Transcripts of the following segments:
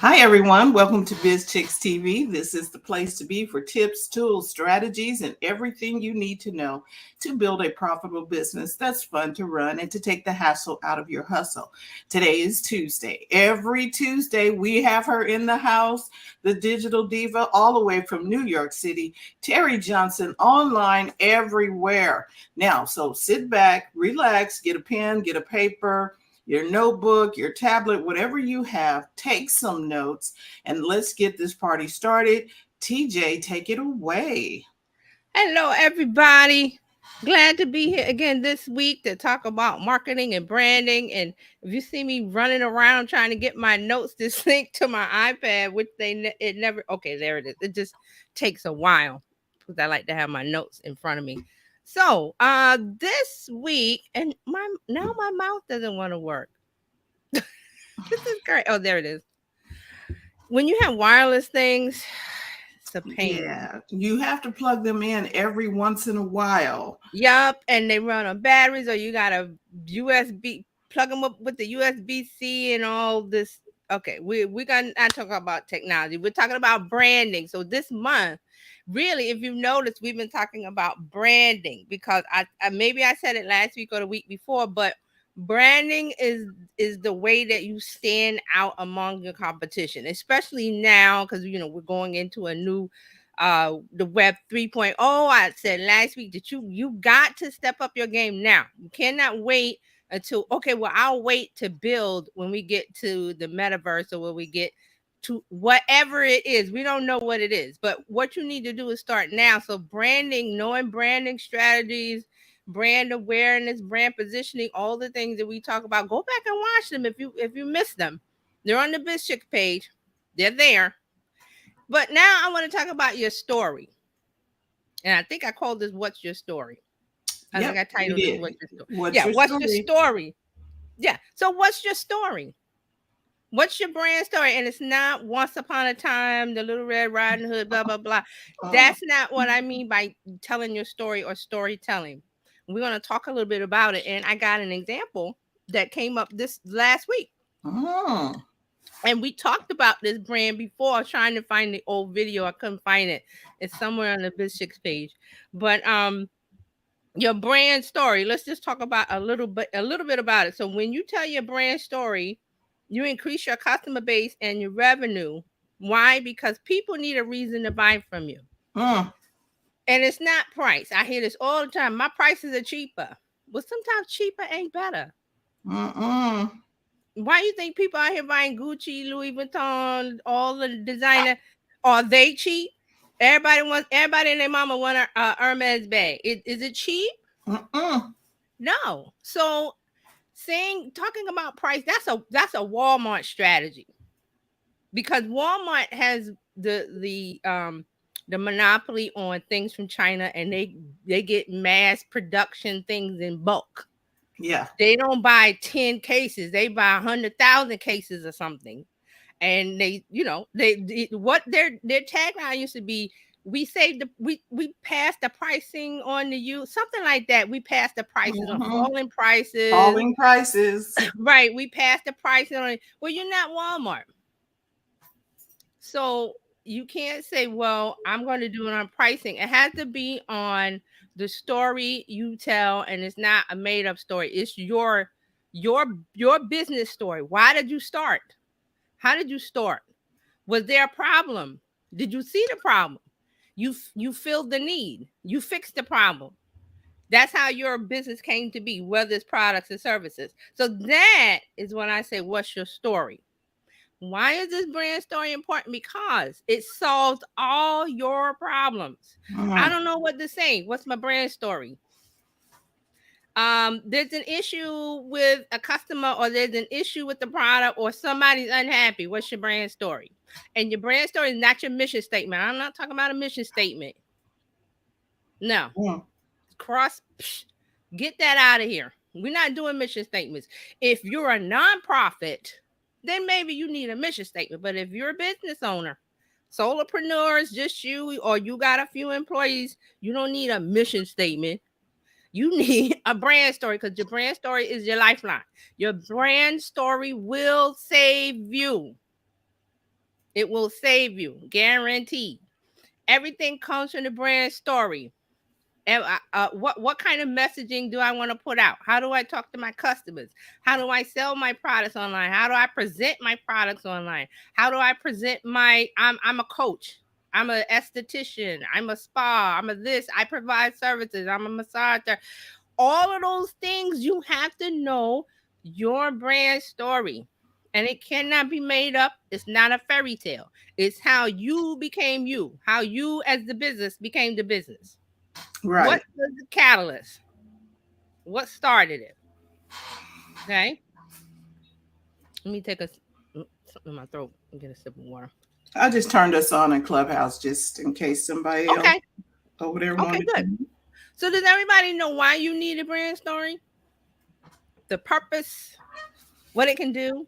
Hi, everyone. Welcome to Bizchicks TV. This is the place to be for tips, tools, strategies, and everything you need to know to build a profitable business that's fun to run and to take the hassle out of your hustle. Today is Tuesday. Every Tuesday, we have her in the house, the digital diva, all the way from New York City, Terry Johnson, online everywhere. Now, so sit back, relax, get a pen, get a paper, your notebook, your tablet, whatever you have, take some notes and let's get this party started. TJ, take it away. Hello, everybody. Glad to be here again this week to talk about marketing and branding. And if you see me running around trying to get my notes to sync to my iPad, which it never okay, there it is. It just takes a while because I like to have my notes in front of me. So, this week, and my mouth doesn't want to work. This is great. Oh, there it is. When you have wireless things, it's a pain. Yeah, you have to plug them in every once in a while. Yup, and they run on batteries, or you got a USB, plug them up with the USB-C and all this. Okay, we're gonna not talk about technology. We're talking about branding. So this month, really, if you notice, we've been talking about branding because I maybe I said it last week or the week before, but branding is the way that you stand out among your competition, especially now because we're going into a new the web 3.0. I said last week that you got to step up your game now. You cannot wait until okay, well, I'll wait to build when we get to the metaverse or when we get to whatever it is. We don't know what it is, but what you need to do is start now. So branding, knowing branding strategies, brand awareness, brand positioning, all the things that we talk about, go back and watch them if you missed them. They're on the Bizchicks page. They're there. But now I want to talk about your story. And I think I called this What's Your Story? I think Yep, I you titled this did. What's Your Story? What's Yeah, your what's your story? story? Yeah. So what's your story? What's your brand story? And it's not once upon a time, the little Red Riding Hood, blah, blah, blah. Uh, That's not what I mean by telling your story or storytelling. We're going to talk a little bit about it. And I got an example that came up this last week. uh, And we talked about this brand before. I was trying to find the old video. I couldn't find it. It's somewhere on the Bizchicks page. But your brand story. Let's just talk about a little bit about it. So when you tell your brand story, you increase your customer base and your revenue. Why? Because people need a reason to buy from you. uh, And it's not price. I hear this all the time. My prices are cheaper. Well, sometimes cheaper ain't better. uh. Why you think people out here buying Gucci, Louis Vuitton, all the designer? Are they cheap? Everybody and their mama want a Hermes bag. Is it cheap? Uh-uh. No. So talking about price, that's a Walmart strategy because Walmart has the monopoly on things from China, and they get mass production things in bulk. Yeah. They don't buy 10 cases, they buy 100,000 cases or something. And what their tagline used to be, we passed the pricing on the you, something like that. We passed the prices on Uh-huh. falling prices. Falling prices. Right, we passed the pricing on it. Well, you're not Walmart. So you can't say, well, I'm going to do it on pricing. It has to be on the story you tell, and it's not a made up story. It's your your business story. Why did you start? How did you start? Was there a problem? Did you see the problem? You filled the need. You fixed the problem. That's how your business came to be, whether it's products and services. So that is when I say, what's your story? Why is this brand story important? Because it solves all your problems. I Uh, don't know what to say. What's my brand story? There's an issue with a customer, or there's an issue with the product, or somebody's unhappy. What's your brand story? And your brand story is not your mission statement. I'm not talking about a mission statement. No. uh, Get that out of here. We're not doing mission statements. If you're a nonprofit, then maybe you need a mission statement. But if you're a business owner, solopreneurs, just you, or you got a few employees, you don't need a mission statement. You need a brand story, because your brand story is your lifeline. Your brand story will save you. It will save you, guaranteed. Everything comes from the brand story. And what kind of messaging do I want to put out? How do I talk to my customers? How do I sell my products online? How do I present my products online? How do I present my I'm a coach. I'm an esthetician. I'm a spa. I'm a this. I provide services. I'm a massager. All of those things you have to know your brand story. And it cannot be made up. It's not a fairy tale. It's how you became you, how you as the business became the business. Right. What was the catalyst? What started it? Okay. Let me take something in my throat and get a sip of water. I just turned us on in Clubhouse just in case somebody else Okay. over there Okay, wanted good. to. So does everybody know why you need a brand story? The purpose, what it can do?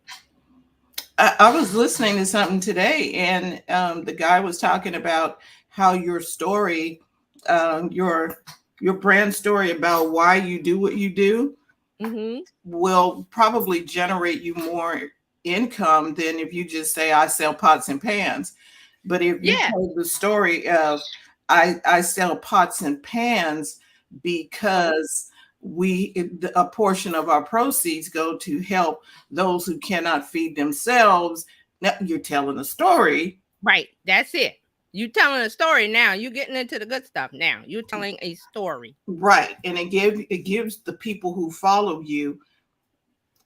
I was listening to something today, and the guy was talking about how your story, your brand story about why you do what you do, Mm-hmm. will probably generate you more income than if you just say I sell pots and pans. But if you Yeah. told the story of I sell pots and pans because a portion of our proceeds go to help those who cannot feed themselves. Now you're telling a story. Right. That's it. You telling a story now. You getting into the good stuff now. You're telling a story. Right. And it gives the people who follow you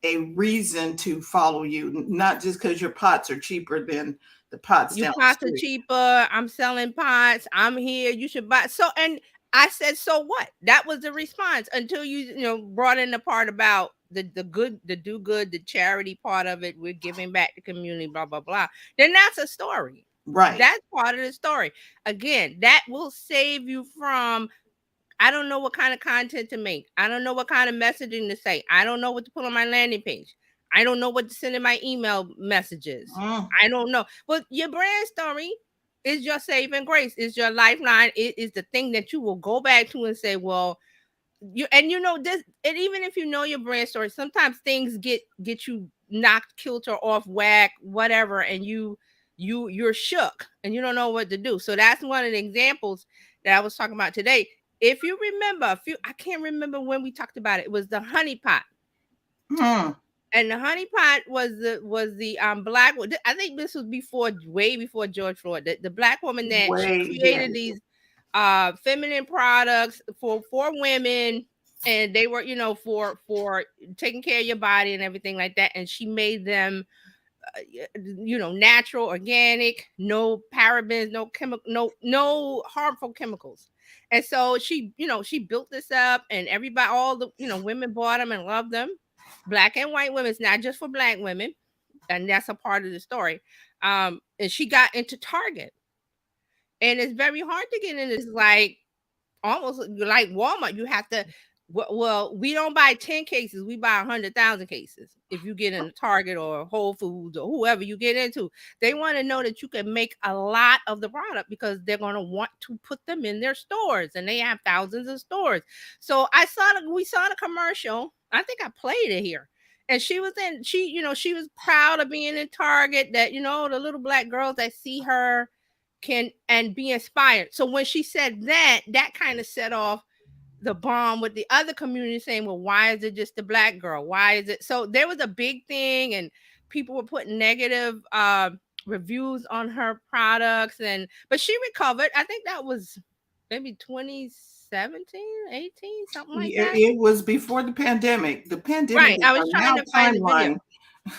a reason to follow you, not just because your pots are cheaper than the pots You down the pots are street. cheaper. I'm selling pots. I'm here. You should buy. So, and I said, so what? That was the response until you brought in the part about the good, the do good, the charity part of it. We're giving back to community, blah, blah, blah. Then that's a story. Right. That's part of the story. Again, that will save you from I don't know what kind of content to make. I don't know what kind of messaging to say. I don't know what to put on my landing page. I don't know what to send in my email messages. Mm, I don't know. But your brand story is your saving grace, is your lifeline. It is the thing that you will go back to and say, well, this, and even if you know your brand story, sometimes things get you knocked kilter off whack, whatever, and you're shook and you don't know what to do. So that's one of the examples that I was talking about today. If you remember I can't remember when we talked about it. It was the honey pot. mm, And the honey pot was the black. I think this was way before George Floyd. The black woman that she way, yeah. created these feminine products for women, and they were for taking care of your body and everything like that. And she made them natural, organic, no parabens, no chemical, no harmful chemicals. And so she built this up, and everybody, all the women bought them and loved them. Black and white women. It's not just for black women, and that's a part of the story. And she got into Target, and it's very hard to get in. It's like almost like Walmart. You have to. Well, we don't buy 10 cases. We buy 100,000 cases. If you get in Target or Whole Foods or whoever you get into, they want to know that you can make a lot of the product because they're going to want to put them in their stores, and they have thousands of stores. So we saw the commercial. I think I played it here. And she was proud of being in Target, that the little black girls that see her can and be inspired. So when she said that kind of set off the bomb with the other community, saying, well, why is it just the black girl? Why is it? So there was a big thing, and people were putting negative reviews on her products, but she recovered. I think that was maybe 2017, 18, something like Yeah, that. it was before the pandemic. The pandemic Right. is I was our trying now to find the video. timeline.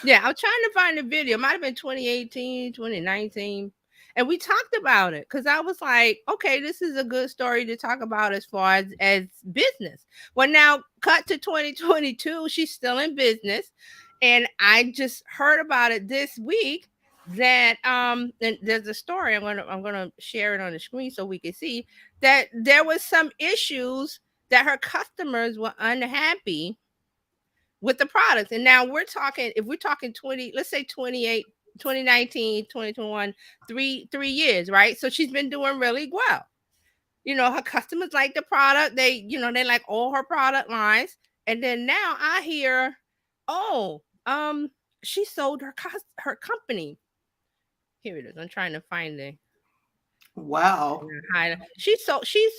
Yeah, I was trying to find the video. It might have been 2018, 2019. And we talked about it because I was like, okay, this is a good story to talk about as far as business. Well, now cut to 2022, she's still in business. And I just heard about it this week that and there's a story. I'm gonna share it on the screen so we can see that there was some issues that her customers were unhappy with the products. And now if we're talking 20, let's say 28, 2019, 2021, 3 years, right? So she's been doing really well. Her customers like the product. They like all her product lines. And then now I hear, oh, she sold her company. Here it is. I'm trying to find the Wow. she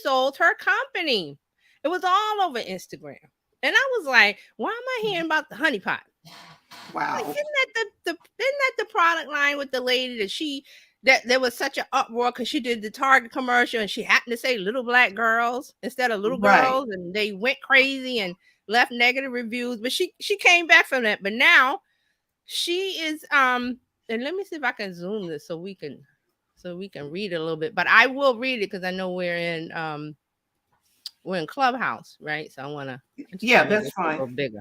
sold her company. It was all over Instagram. And I was like, why am I hearing about the honey pot? Like, Wow. isn't that the product line with the lady that there was such an uproar because she did the Target commercial and she happened to say little black girls instead of little Right. girls, and they went crazy and left negative reviews. But she came back from that. But now she is and let me see if I can zoom this so we can read it a little bit. But I will read it because I know we're in Clubhouse, right? So I'm just Yeah, trying to make that's this a fine. little bigger.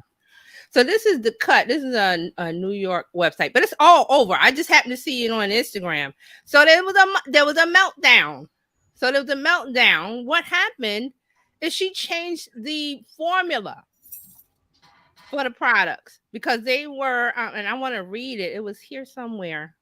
So this is the cut. This is a New York website, but it's all over. I just happened to see it on Instagram. So there was a meltdown. So there was a meltdown. What happened is she changed the formula for the products because they were, and I want to read it. It was here somewhere.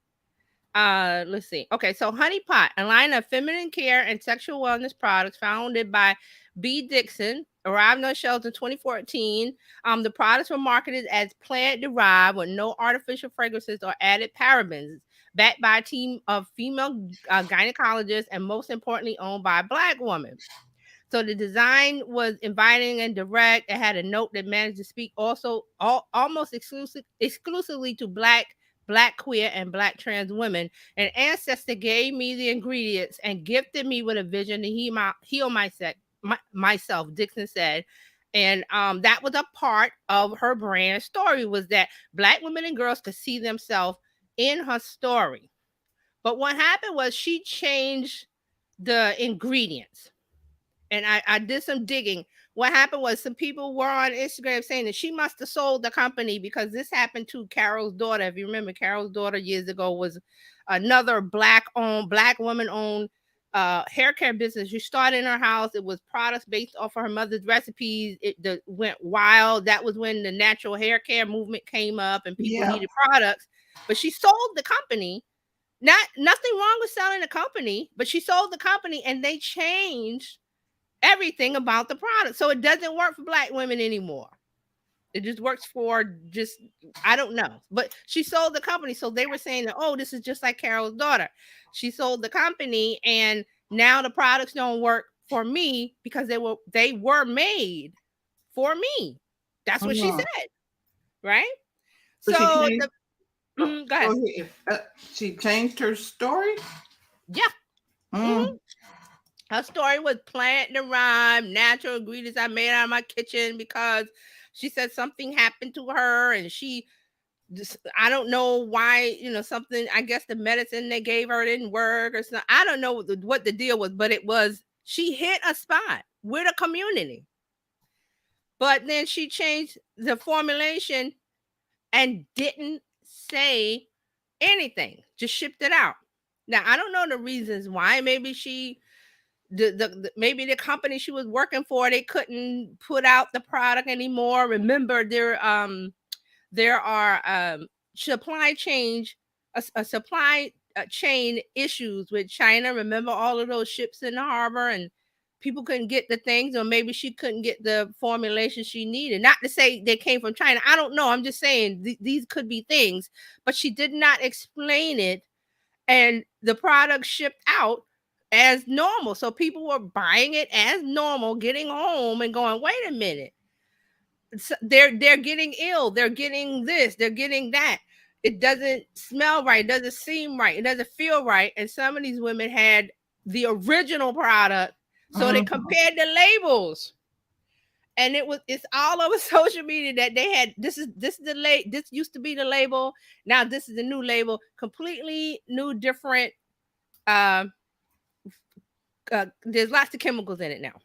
Let's see. Okay, so Honey Pot, a line of feminine care and sexual wellness products founded by B. Dixon, arrived on shelves in 2014. The products were marketed as plant derived with no artificial fragrances or added parabens, backed by a team of female gynecologists, and most importantly, owned by a Black woman. So the design was inviting and direct. It had a note that managed to speak almost exclusively to black queer and black trans women. An ancestor gave me the ingredients and gifted me with a vision to heal myself, Dixon said. And that was a part of her brand story, was that black women and girls could see themselves in her story. But what happened was she changed the ingredients, and I did some digging. What happened was some people were on Instagram saying that she must have sold the company because this happened to Carol's daughter. If you remember, Carol's daughter years ago was another black woman owned hair care business. She started in her house. It was products based off of her mother's recipes. Went wild. That was when the natural hair care movement came up and people Yeah. needed products. But she sold the company. Nothing wrong with selling the company, but she sold the company and they changed everything about the product. So it doesn't work for black women anymore. It just works for just, I don't know. But she sold the company. So they were saying that, oh, this is just like Carol's daughter. She sold the company and now the products don't work for me because they were made for me. That's what she Mhm. said. Right? So she So changed. Oh, go go ahead. ahead. She changed her story. Yeah. Mm. Her story was plant derived, natural ingredients I made out of my kitchen because she said something happened to her and I don't know why, something, I guess the medicine they gave her didn't work or something. I don't know what the deal was, but she hit a spot with a community. But then she changed the formulation and didn't say anything, just shipped it out. Now, I don't know the reasons why. Maybe maybe the company she was working for, they couldn't put out the product anymore. Remember, there are supply chain a supply chain issues with China. Remember all of those ships in the harbor and people couldn't get the things, or maybe she couldn't get the formulation she needed. Not to say they came from China. I don't know. I'm just saying these could be things, but she did not explain it, and the product shipped out as normal. So people were buying it as normal, getting home and going, wait a minute, they're getting ill, they're getting this, they're getting that. It doesn't smell right, it doesn't seem right, it doesn't feel right. And some of these women had the original product, so they Mhm. compared the labels, and it's all over social media that they had this used to be the label, now this is the new label, completely new, different. um there's lots of chemicals in it now.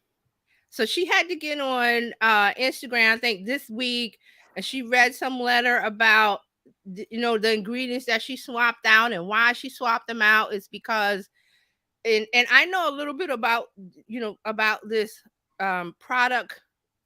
So she had to get on Instagram, I think this week, and she read some letter about the ingredients that she swapped out, and why she swapped them out is because, and I know a little bit about about this product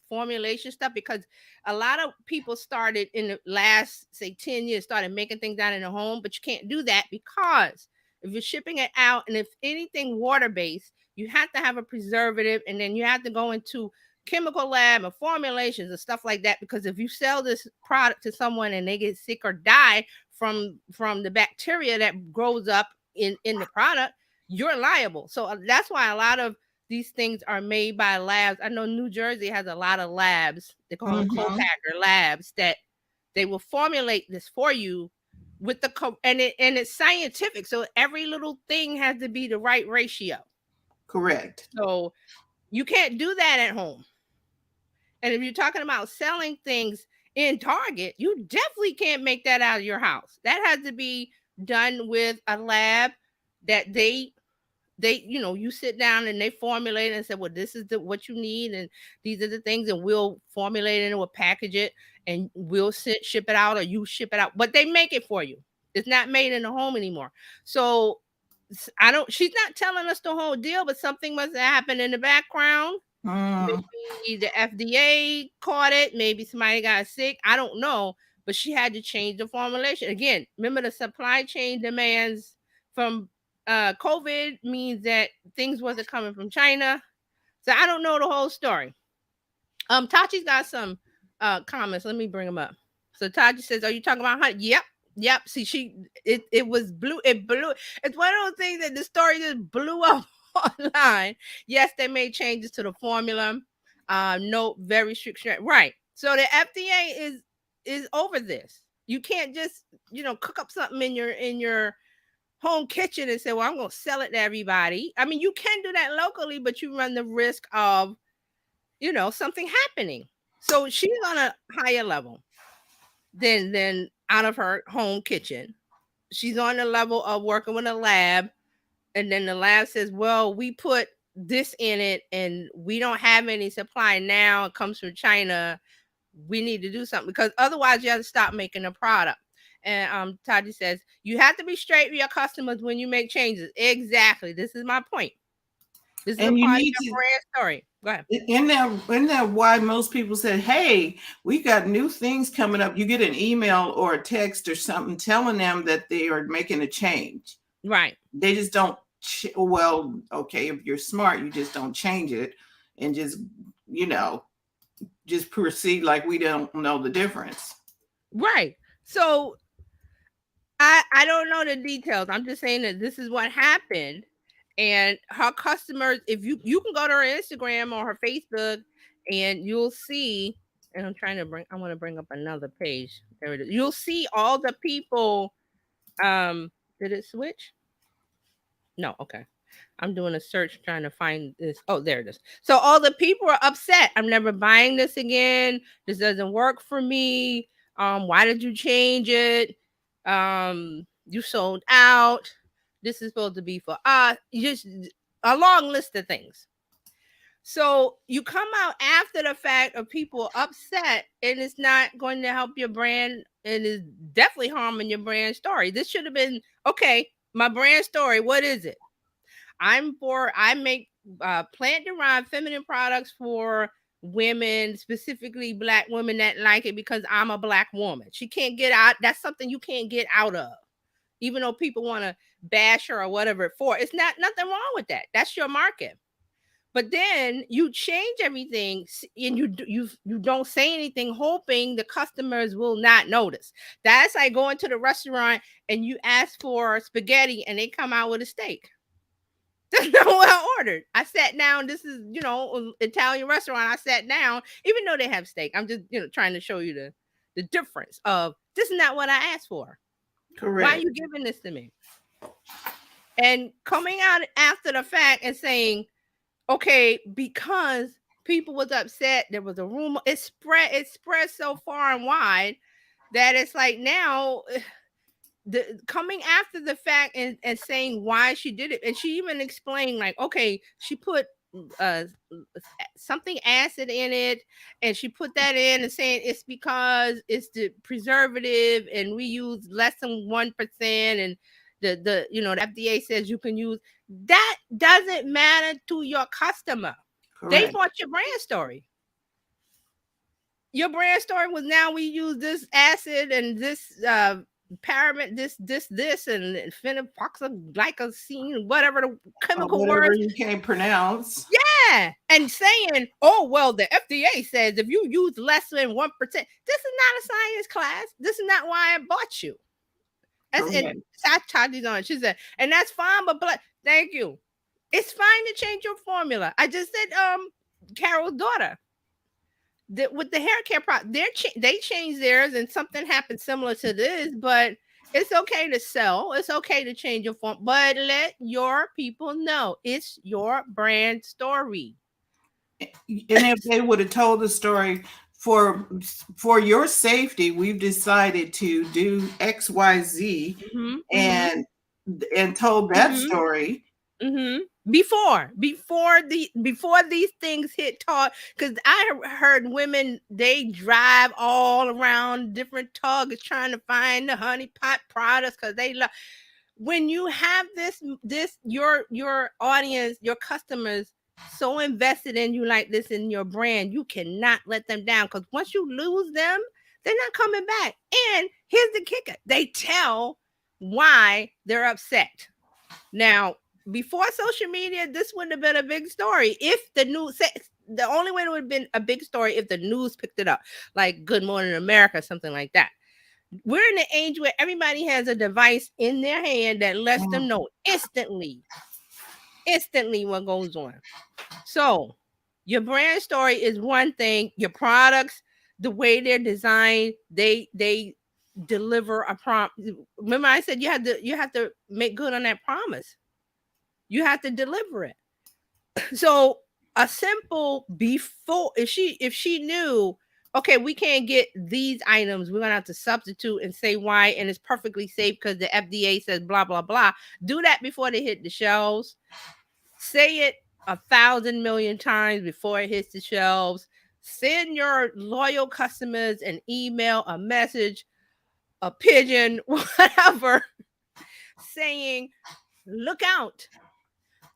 formulation stuff, because a lot of people started in the last, say, 10 years, started making things out in the home, but you can't do that because if you're shipping it out, and if anything water based, you have to have a preservative, and then you have to go into chemical lab and formulations and stuff like that, because if you sell this product to someone and they get sick or die from the bacteria that grows up in the product, you're liable. So that's why a lot of these things are made by labs. I know New Jersey has a lot of labs. They call them Mm-hmm. co-packer labs that they will formulate this for you with and it's scientific. So every little thing has to be the right ratio. Correct. So you can't do that at home. And if you're talking about selling things in Target, you definitely can't make that out of your house. That has to be done with a lab that they you sit down and they formulate and say, well, this is what you need, and these are the things, and we'll formulate it and we'll package it, and we'll ship it out, or you ship it out, but they make it for you. It's not made in the home anymore. So she's not telling us the whole deal, but something must have happened in the background. Mm. Maybe the FDA caught it, maybe somebody got sick, I don't know, but she had to change the formulation. Again, remember, the supply chain demands from COVID means that things wasn't coming from China. So I don't know the whole story. Tachi's got some comments. Let me bring them up. So Tachi says, "Are you talking about honey?" Yep, yep. See, it was blue. It blew. It's one of those things that the story just blew up online. Yes, they made changes to the formula. No, very strict. Right. So the FDA is over this. You can't just cook up something in your home kitchen and say, "Well, I'm going to sell it to everybody." I mean, you can do that locally, but you run the risk of something happening. So she's on a higher level than out of her home kitchen. She's on the level of working with a lab, and then the lab says, well, we put this in it and we don't have any supply now. It comes from China. We need to do something, because otherwise you have to stop making a product. And Taji says, you have to be straight with your customers when you make changes. Exactly. This is my point. This is a And you part of need your to, brand story. Go ahead. Isn't that why most people said, hey, we got new things coming up? You get an email or a text or something telling them that they are making a change. Right. They just don't, well, okay, if you're smart, you just don't change it and just proceed like we don't know the difference. Right. So I don't know the details. I'm just saying that this is what happened. And her customers, if you can go to her Instagram or her Facebook, and you'll see, and I want to bring up another page. There it is. You'll see all the people. Did it switch? No, okay. I'm doing a search trying to find this. Oh, there it is. So all the people are upset. I'm never buying this again. This doesn't work for me. Why did you change it? You sold out. This is supposed to be for us. Just a long list of things. So you come out after the fact of people upset, and it's not going to help your brand, and is definitely harming your brand story. This should have been, okay, my brand story, what is it? I make plant-derived feminine products for women, specifically Black women that like it, because I'm a Black woman. She can't get out. That's something you can't get out of. Even though people want to bash her or whatever for, it's nothing wrong with that. That's your market. But then you change everything, and you don't say anything, hoping the customers will not notice. That's like going to the restaurant and you ask for spaghetti and they come out with a steak. That's not what I ordered. I sat down. This is, Italian restaurant. I sat down, even though they have steak. I'm just, trying to show you the difference of, this is not what I asked for. Correct. Why are you giving this to me? And coming out after the fact and saying, okay, because people was upset, there was a rumor. It spread so far and wide that it's like now coming after the fact and saying why she did it. And she even explained, like, okay, she put something acid in it, and she put that in and saying it's because it's the preservative and we use less than 1%, and the FDA says you can use that. Doesn't matter to your customer. They Correct. bought your brand story. Your brand story was, now we use this acid and this paraben, this, and phenylglycosine, whatever the chemical Whatever words. you can't pronounce. Yeah, and saying, oh well, the FDA says if you use less than 1%. This is not a science class. This is not why I bought you. Correct. Tati's on. She said, and that's fine, but thank you. It's fine to change your formula. I just said, Carol's daughter, with the hair care product, they changed theirs, and something happened similar to this, but it's okay to sell. It's okay to change your form, but let your people know it's your brand story. And if they would have told the story, for your safety, we've decided to do XYZ, Mm-hmm, mm-hmm, and told that mm-hmm, story. mm-hmm. Before these things hit talk, because I heard women, they drive all around different Targets trying to find the honey pot products because they love. When you have your audience, your customers so invested in you like this in your brand, you cannot let them down, because once you lose them, they're not coming back. And here's the kicker: they tell why they're upset. Now, before social media, this wouldn't have been a big story if the news. The only way it would have been a big story if the news picked it up, like Good Morning America, something like that. We're in the age where everybody has a device in their hand that lets them know instantly what goes on. So your brand story is one thing. Your products, the way they're designed, they deliver a prompt. Remember, I said you have to make good on that promise. You have to deliver it. So a simple before, if she knew, okay, we can't get these items, we're gonna have to substitute and say why, and it's perfectly safe because the FDA says blah blah blah. Do that before they hit the shelves. Say it 1,000 million times before it hits the shelves. Send your loyal customers an email, a message, a pigeon, whatever, saying, look out.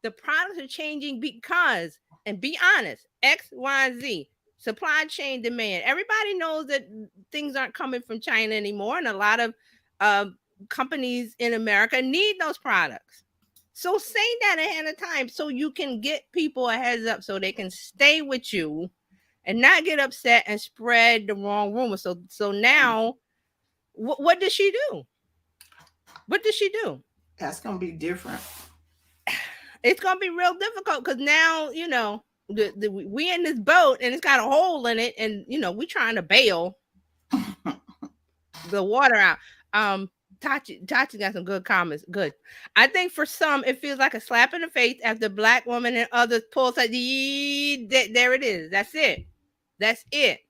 The products are changing because, and be honest, X, Y, Z, supply chain demand. Everybody knows that things aren't coming from China anymore, and a lot of uh, companies in America need those products. So say that ahead of time so you can get people a heads up so they can stay with you and not get upset and spread the wrong rumor. So now, what does she do? What does she do? That's gonna be different. It's gonna be real difficult because now we in this boat and it's got a hole in it, and we trying to bail the water out. Tachi got some good comments. Good. I think for some it feels like a slap in the face after Black woman and others pull like there it is. That's it. That's it.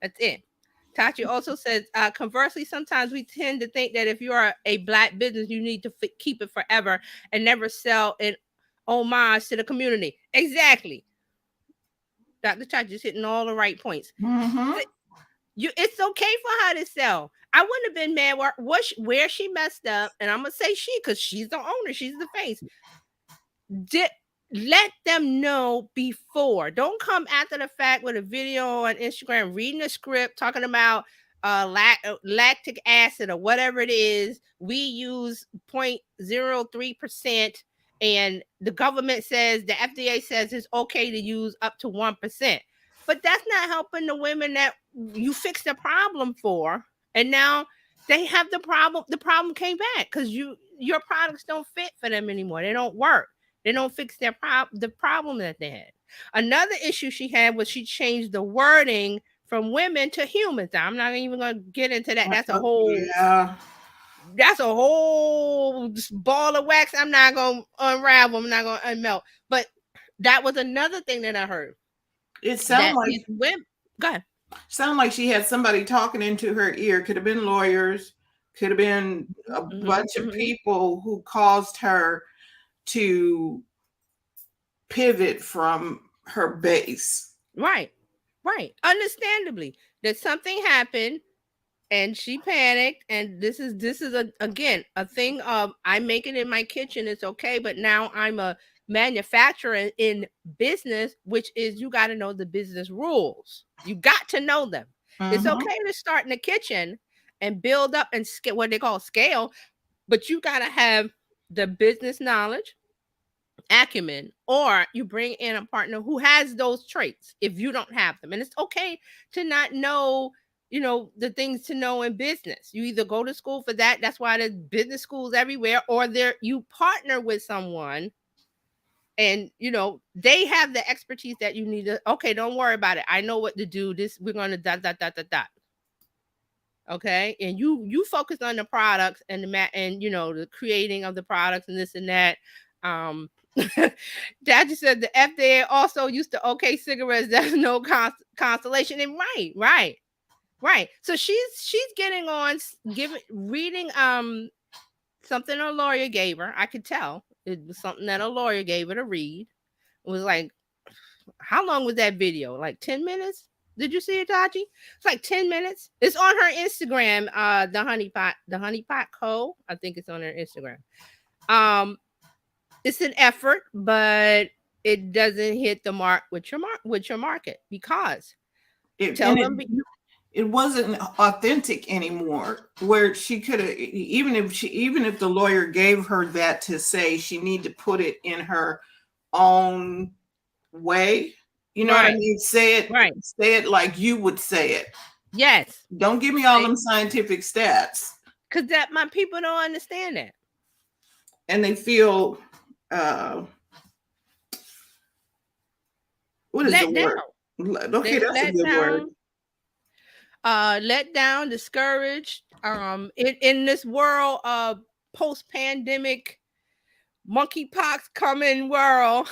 That's it. Tachi also says, conversely, sometimes we tend to think that if you are a Black business, you need to keep it forever and never sell an homage to the community. Exactly. Dr. Tachi is hitting all the right points. Mm-hmm. It's okay for her to sell. I wouldn't have been mad where she messed up, and I'm gonna say she because she's the owner, she's the face. Let them know before. Don't come after the fact with a video on Instagram reading a script talking about lactic acid or whatever it is. We use 0.03%, and the government says, the FDA says it's okay to use up to 1%. But that's not helping the women that you fixed the problem for, and now they have the problem. The problem came back because your products don't fit for them anymore. They don't work. They don't fix the problem that they had. Another issue she had was she changed the wording from women to humans. I'm not even going to get into that. That's a whole ball of wax. I'm not going to unravel. I'm not going to unmelt. But that was another thing that I heard. It sounded like women. Go ahead. Sound like she had somebody talking into her ear. Could have been lawyers. Could have been a bunch of people who caused her to pivot from her base. Right. Understandably, that something happened and she panicked, and this is again a thing of, I make it in my kitchen, it's okay, but now I'm a manufacturer in business, which is you got to know the business rules. You got to know them. It's okay to start in the kitchen and build up and scale, what they call scale, but you got to have the business knowledge, acumen, or you bring in a partner who has those traits if you don't have them. And it's okay to not know the things to know in business. You either go to school for that. That's why there's business schools everywhere, or you partner with someone and they have the expertise that you need to. Okay, don't worry about it. I know what to do. This we're gonna dot dot dot dot dot. Okay, and you focus on the products and and the creating of the products and this and that. Dad just said the FDA also used to okay cigarettes. There's no consolation. And right. So she's getting on reading something a lawyer gave her. I could tell it was something that a lawyer gave her to read. It was like, how long was that video? Like 10 minutes? Did you see it, Taji? It's like 10 minutes. It's on her Instagram, the honeypot co. I think it's on her Instagram. It's an effort, but it doesn't hit the mark with your market because it wasn't authentic anymore, where she could have, even if the lawyer gave her that to say, she need to put it in her own way. You know what I mean? Say it like you would say it. Yes. Don't give me all them scientific stats. Because that my people don't understand that. And they feel what is the word? Okay, that's a good word. Let down, discouraged. In this world of post-pandemic monkeypox coming world,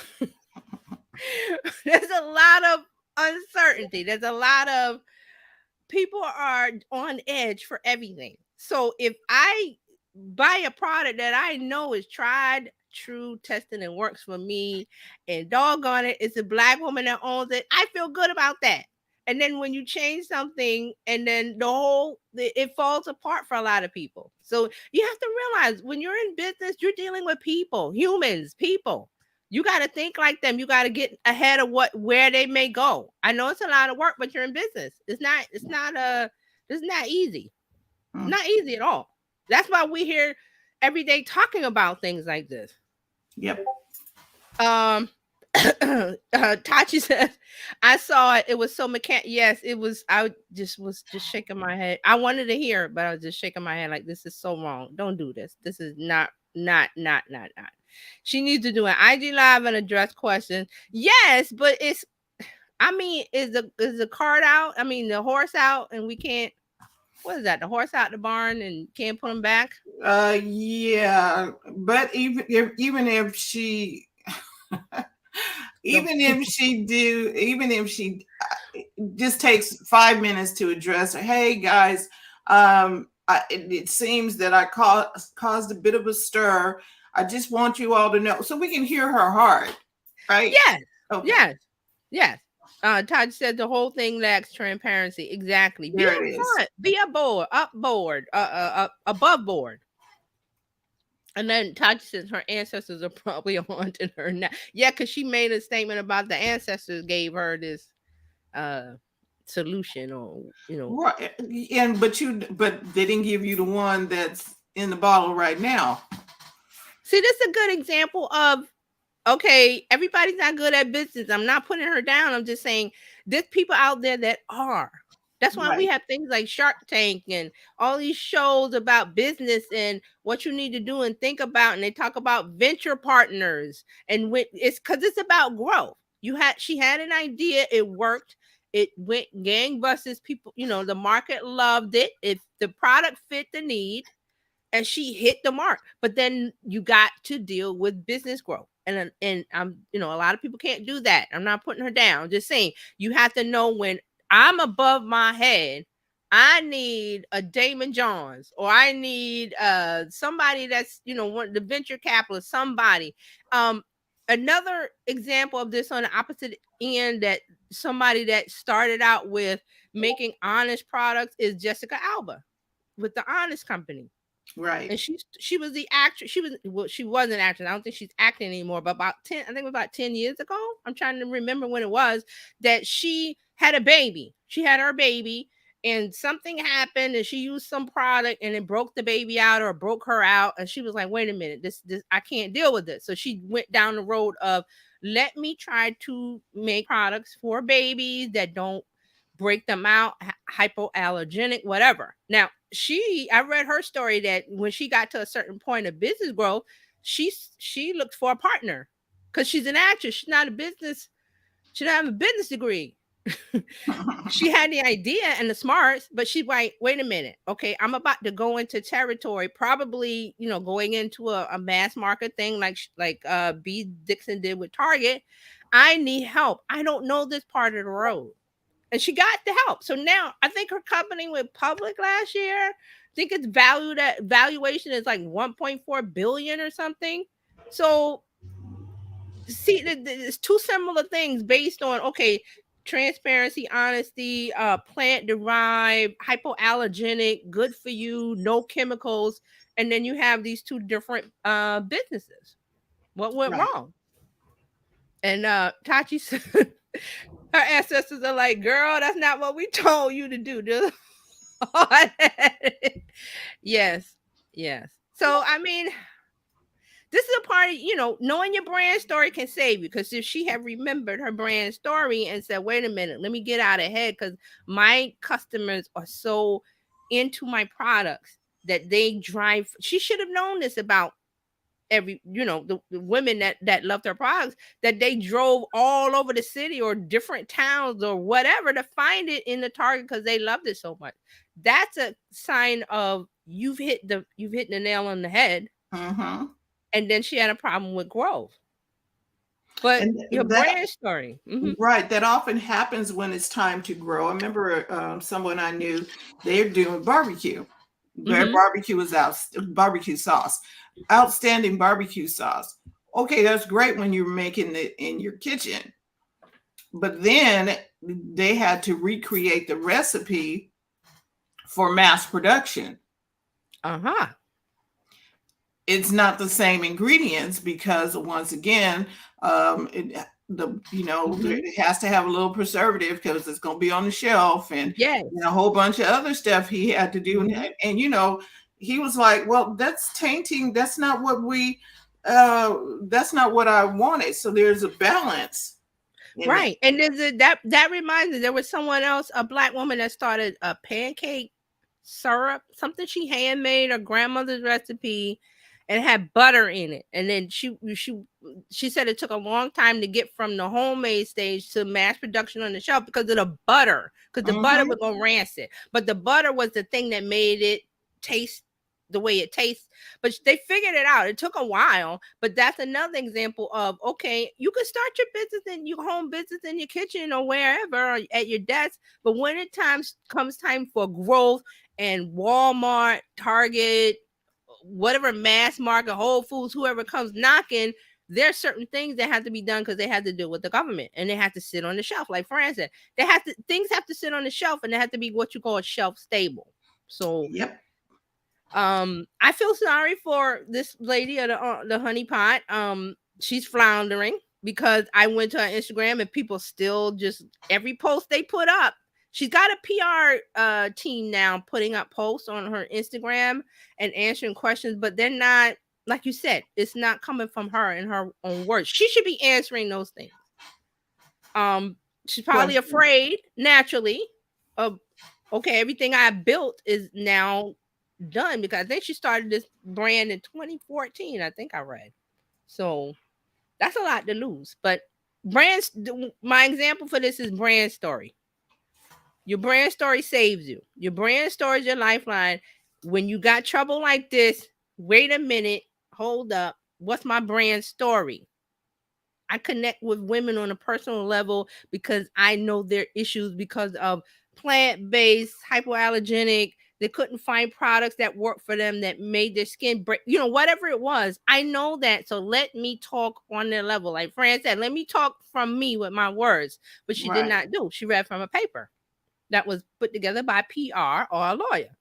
there's a lot of uncertainty. There's a lot of people are on edge for everything. So if I buy a product that I know is tried, true, tested, and works for me, and doggone it, it's a Black woman that owns it, I feel good about that. And then when you change something and then it falls apart for a lot of people. So you have to realize when you're in business, you're dealing with people, humans, people. You got to think like them. You got to get ahead of where they may go. I know it's a lot of work, but you're in business. It's not easy. Not easy at all. That's why we here every day talking about things like this. Yep. Tachi says, I saw it. It was so mechanical. Yes, it was. I was just shaking my head. I wanted to hear it, but I was just shaking my head like, this is so wrong. Don't do this. This is not. She needs to do an IG live and address questions. Yes, but is the cart out? I mean, the horse out, and we can't. What is that? The horse out the barn and can't put him back? Yeah, but even if she. Even if she just takes 5 minutes to address her, hey guys, it seems that I caused a bit of a stir. I just want you all to know, so we can hear her heart, right? Yes. Okay. Yes. Todd said the whole thing lacks transparency. Exactly. Be upfront. Be above board. And then Tachi says her ancestors are probably haunting her now. Yeah, because she made a statement about the ancestors gave her this solution, or right. And but they didn't give you the one that's in the bottle right now. See, this is a good example of, okay, everybody's not good at business. I'm not putting her down. I'm just saying there's people out there that are. That's why we have things like Shark Tank and all these shows about business and what you need to do and think about. And they talk about venture partners, and it's because it's about growth. She had an idea, it worked, it went gangbusters. People, the market loved it. If the product fit the need, and she hit the mark. But then you got to deal with business growth. And I'm, a lot of people can't do that. I'm not putting her down. I'm just saying you have to know when I'm above my head, I need a Damon Johns, or I need somebody that's, one the venture capitalist, somebody. Another example of this on the opposite end, that somebody that started out with making honest products, is Jessica Alba with the Honest Company. Right. And she was the actress. She was an actress. I don't think she's acting anymore, but about 10 years ago, I'm trying to remember when it was, that she had a baby. She had her baby and something happened and she used some product and it broke the baby out or broke her out. And she was like, wait a minute, this I can't deal with this. So she went down the road of, let me try to make products for babies that don't break them out, hypoallergenic, whatever. Now, I read her story that when she got to a certain point of business growth, she looked for a partner because she's an actress. She's not a business. She doesn't have a business degree. She had the idea and the smarts, but she's like, wait a minute. Okay, I'm about to go into territory, probably, going into a mass market thing like B Dixon did with Target. I need help. I don't know this part of the road. And she got the help. So now I think her company went public last year. I think its valuation is like 1.4 billion or something. So see, it's two similar things based on, okay, transparency, honesty, plant derived, hypoallergenic, good for you, no chemicals, and then you have these two different businesses. What went Right. wrong? And Tachi said her ancestors are like, girl, that's not what we told you to do. Yes, yes. So I mean, this is a part of, knowing your brand story can save you. Because if she had remembered her brand story and said, wait a minute, let me get out ahead because my customers are so into my products that they drive. She should have known this about the women that loved her products, that they drove all over the city or different towns or whatever to find it in the Target because they loved it so much. That's a sign of you've hit the nail on the head. Mm-hmm. And then she had a problem with growth. But And your that, brand story. Mm-hmm. right, that often happens when it's time to grow. I remember someone I knew, they're doing barbecue. Their Mm-hmm. barbecue is out, barbecue sauce, outstanding barbecue sauce. Okay, that's great when you're making it in your kitchen. But then they had to recreate the recipe for mass production. Uh-huh. It's not the same ingredients because once again, it, Mm-hmm. it has to have a little preservative because it's going to be on the shelf and Yes. a whole bunch of other stuff he had to do. Mm-hmm. And he was like, well, that's tainting. That's not what that's not what I wanted. So there's a balance in that. Right. And that reminds me, there was someone else, a Black woman that started a pancake syrup, something she handmade, her grandmother's recipe, and had butter in it. And then she said it took a long time to get from the homemade stage to mass production on the shelf because of the butter, because the butter Mm-hmm. would go rancid. But the butter was the thing that made it taste the way it tastes. But they figured it out. It took a while, but that's another example of, okay, you can start your business in your home business in your kitchen or wherever or at your desk, but when it comes time for growth, and Walmart, Target, whatever mass market, Whole Foods, whoever comes knocking, there's certain things that have to be done because they have to do with the government and they have to sit on the shelf. Like Fran said, things have to sit on the shelf and they have to be what you call shelf stable. So Yep. I feel sorry for this lady of the honey pot. She's floundering because I went to her Instagram and people still just every post they put up. She's got a PR team now putting up posts on her Instagram and answering questions, but they're not, like you said, it's not coming from her in her own words. She should be answering those things. She's probably Question. afraid naturally of, okay, everything I built is now done, because I think she started this brand in 2014. I think I read. So that's a lot to lose. But brands, my example for this is brand story. Your brand story saves you. Your brand story is your lifeline. When you got trouble like this, wait a minute, hold up. What's my brand story? I connect with women on a personal level because I know their issues because of plant-based, hypoallergenic. They couldn't find products that worked for them that made their skin break, whatever it was. I know that. So let me talk on their level. Like Fran said, let me talk from me with my words. But she did Right. not do. She read from a paper that was put together by PR or a lawyer.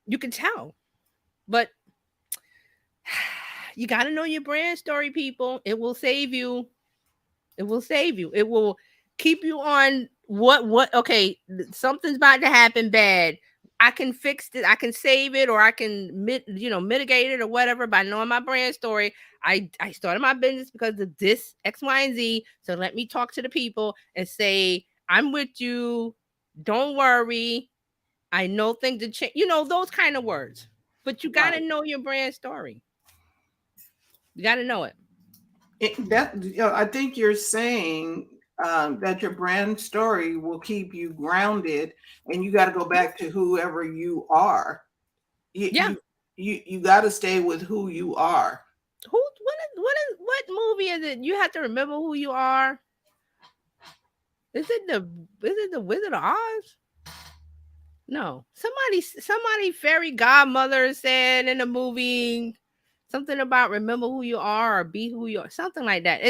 You can tell. But you got to know your brand story, people. It will save you. It will save you. It will keep you on okay, something's about to happen bad. I can fix it. I can save it, or I can mitigate it or whatever by knowing my brand story. I started my business because of this X, Y, and Z. So let me talk to the people and say I'm with you. Don't worry. I know things to change. Those kind of words. But you got to Right. know your brand story. You got to know it. I think you're saying that your brand story will keep you grounded, and you got to go back to whoever you are. You Yeah. you you got to stay with who you are. What movie is it? You have to remember who you are. Is it the Wizard of Oz? No. Somebody fairy godmother said in the movie something about remember who you are or be who you are, something like that.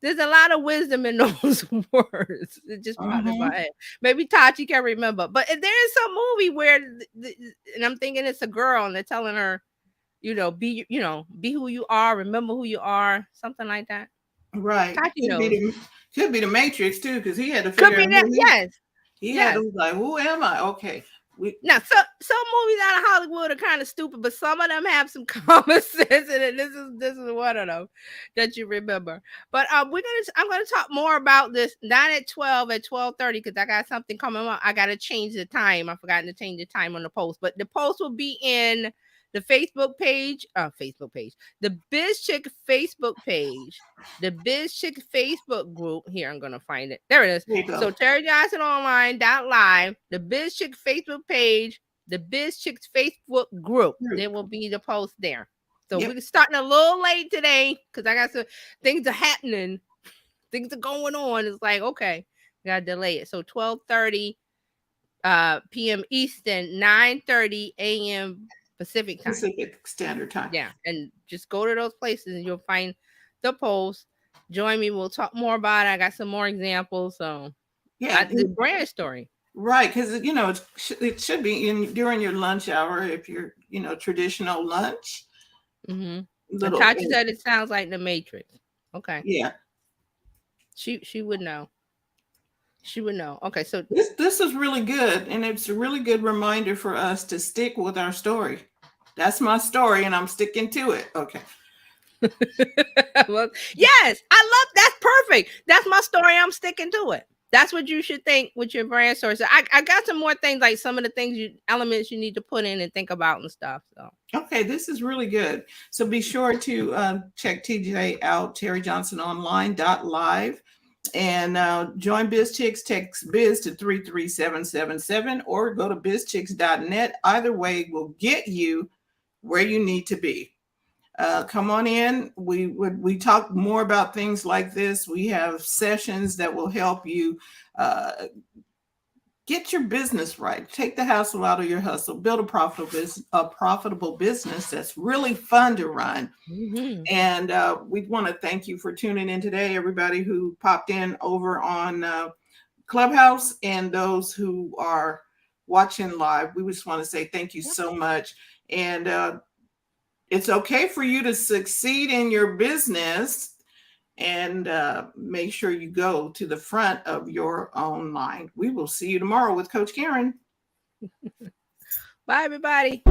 There's a lot of wisdom in those words. It just popped in Hmm. my head. Maybe Tachi can remember. But there is some movie where and I'm thinking it's a girl and they're telling her, be who you are, remember who you are, something like that. Right. Tachi knows. Could be the Matrix too, because he had to Could figure be out that. who Yes. he had to Yes. be like, who am I? Okay. We Now, some movies out of Hollywood are kind of stupid, but some of them have some common sense in it. This is one of them that you remember. But I'm gonna talk more about this not at 12:30 because I got something coming up. I gotta change the time. I forgot to change the time on the post, but the post will be in the Facebook page. The Bizchick Facebook page. The Bizchick Facebook group. Here, I'm gonna find it. There it is. there you go. So Terry Johnson Online.live, the Bizchick Facebook page, the Bizchicks Facebook group. There will be the post there. So Yep. we're starting a little late today because I got some things are happening. Things are going on. It's like, okay, we gotta delay it. So 12:30 p.m. Eastern, 9:30 a.m. Pacific time. Pacific Standard Time. Yeah. And just go to those places and you'll find the post. Join me. We'll talk more about it. I got some more examples. So Yeah. the brand story. Right, because it should be in during your lunch hour if you're traditional lunch. Mm-hmm. And Little Tachi said it sounds like the Matrix. Okay. yeah. She would know. She would know. Okay, so This is really good, and it's a really good reminder for us to stick with our story. That's my story, and I'm sticking to it. Okay. well, yes, that's perfect. That's my story. I'm sticking to it. That's what you should think with your brand story. So I got some more things like some of the elements you need to put in and think about and stuff. So Okay, this is really good. So be sure to check TJ out, terryjohnsononline.live, and join BizChicks. Text Biz to 33777 or go to bizchicks.net. Either way will get you where you need to be. Come on in. We talk more about things like this. We have sessions that will help you get your business right. Take the hassle out of your hustle. Build a profitable business that's really fun to run. mm-hmm. And we want to thank you for tuning in today, everybody who popped in over on Clubhouse and those who are watching live. We just want to say thank you so much. And it's okay for you to succeed in your business, and make sure you go to the front of your own line. We will see you tomorrow with Coach Karen. Bye, everybody.